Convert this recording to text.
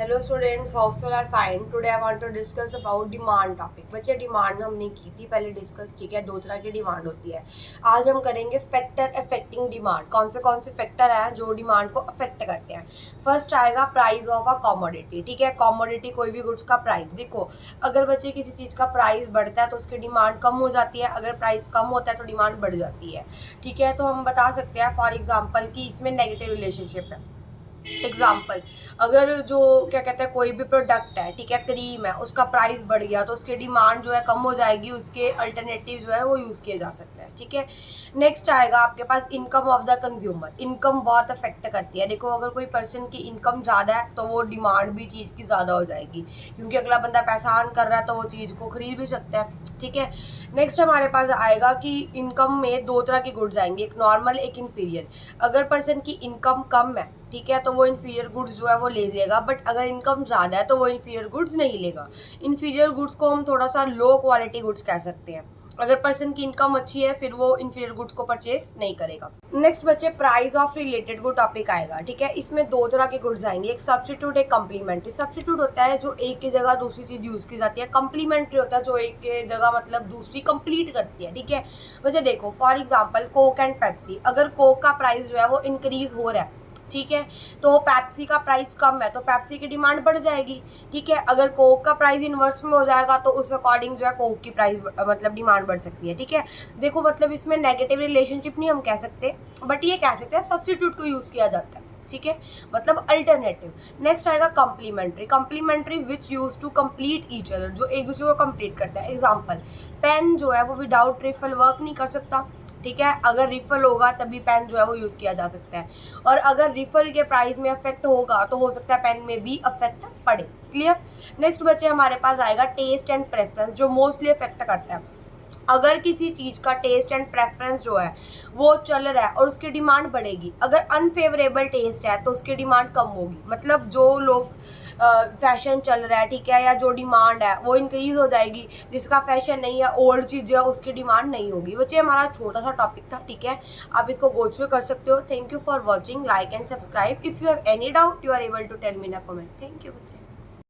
Hello students, hope you are fine. Today I want to discuss about demand topic. बच्चे demand हमने की थी पहले डिस्कस, ठीक है। दो तरह की डिमांड होती है। आज हम करेंगे फैक्टर अफेक्टिंग डिमांड। कौन से फैक्टर हैं जो डिमांड को अफेक्ट करते हैं। फर्स्ट आएगा प्राइस ऑफ अ कॉमोडिटी, ठीक है। कॉमोडिटी कोई भी गुड्स का प्राइस। देखो, अगर बच्चे किसी चीज़ का प्राइस बढ़ता है तो उसकी डिमांड कम हो जाती है, अगर प्राइस कम होता है तो डिमांड बढ़ जाती है, ठीक है। तो हम बता सकते हैं फॉर एग्जाम्पल कि इसमें नेगेटिव रिलेशनशिप है। एग्जाम्पल, अगर जो क्या कहते हैं कोई भी प्रोडक्ट है, ठीक है, क्रीम है, उसका प्राइस बढ़ गया तो उसकी डिमांड जो है कम हो जाएगी, उसके अल्टरनेटिव जो है वो यूज़ किए जा सकते हैं, ठीक है। नेक्स्ट आएगा आपके पास income of the consumer. Income बहुत अफेक्ट करती है। देखो, अगर कोई पर्सन की इनकम ज़्यादा है तो वो डिमांड भी चीज़ की ज़्यादा हो जाएगी, क्योंकि अगला बंदा पैसा अर्न कर रहा है तो वो चीज़ को खरीद भी सकता है, ठीक है। नेक्स्ट हमारे पास आएगा कि इनकम में दो तरह के गुड्स आएंगे, एक नॉर्मल एक इन्फीरियर। अगर पर्सन की इनकम कम है, ठीक है, तो वो इन्फीरियर गुड्स जो है वो ले लेगा, बट अगर इनकम ज़्यादा है तो वो इन्फीरियर गुड्स नहीं लेगा। इन्फीरियर गुड्स को हम थोड़ा सा लो क्वालिटी गुड्स कह सकते हैं। अगर पर्सन की इनकम अच्छी है फिर वो इन्फीरियर गुड्स को परचेज नहीं करेगा। नेक्स्ट बच्चे price of related good topic आएगा, ठीक है। इसमें दो तरह के गुड्स आएंगे, एक सब्स्टिट्यूट एक कम्प्लीमेंट्री। सब्स्टिट्यूट होता है जो एक की जगह दूसरी चीज़ यूज़ की जाती है। कम्प्लीमेंट्री होता है जो एक की जगह मतलब दूसरी कंप्लीट करती है, ठीक है। वैसे देखो, for example Coke and Pepsi. अगर कोक का प्राइस जो है वो इंक्रीज हो रहा है, ठीक है, तो पेप्सी का प्राइस कम है तो पेप्सी की डिमांड बढ़ जाएगी, ठीक है। अगर कोक का प्राइस इन्वर्स में हो जाएगा तो उस अकॉर्डिंग जो है कोक की प्राइस मतलब डिमांड बढ़ सकती है, ठीक है। देखो, मतलब इसमें नेगेटिव रिलेशनशिप नहीं हम कह सकते, बट ये कह सकते हैं सब्स्टिट्यूट को यूज़ किया जाता है, ठीक है, मतलब अल्टरनेटिव। नेक्स्ट आएगा complementary. Complementary which use to complete each other, जो एक दूसरे को कंप्लीट करता है। एग्जाम्पल, पेन जो है वो विदाउट रिफल वर्क नहीं कर सकता, ठीक है। अगर रिफल होगा तभी पेन जो है वो यूज़ किया जा सकता है, और अगर रिफल के प्राइस में अफेक्ट होगा तो हो सकता है पेन में भी अफेक्ट पड़े। क्लियर। नेक्स्ट बच्चे हमारे पास आएगा टेस्ट एंड प्रेफरेंस, जो मोस्टली अफेक्ट करता है। अगर किसी चीज़ का टेस्ट एंड प्रेफरेंस जो है वो चल रहा है और उसकी डिमांड बढ़ेगी, अगर अनफेवरेबल टेस्ट है तो उसकी डिमांड कम होगी। मतलब जो लोग फैशन चल रहा है, ठीक है, या जो डिमांड है वो इंक्रीज हो जाएगी, जिसका फैशन नहीं है, ओल्ड चीज़ जो है उसकी डिमांड नहीं होगी। बच्चे हमारा छोटा सा टॉपिक था, ठीक है, आप इसको गो थ्रू कर सकते हो। Thank you for watching, like and subscribe. If you have any doubt you are able to tell me in a comment. Thank you बच्चे।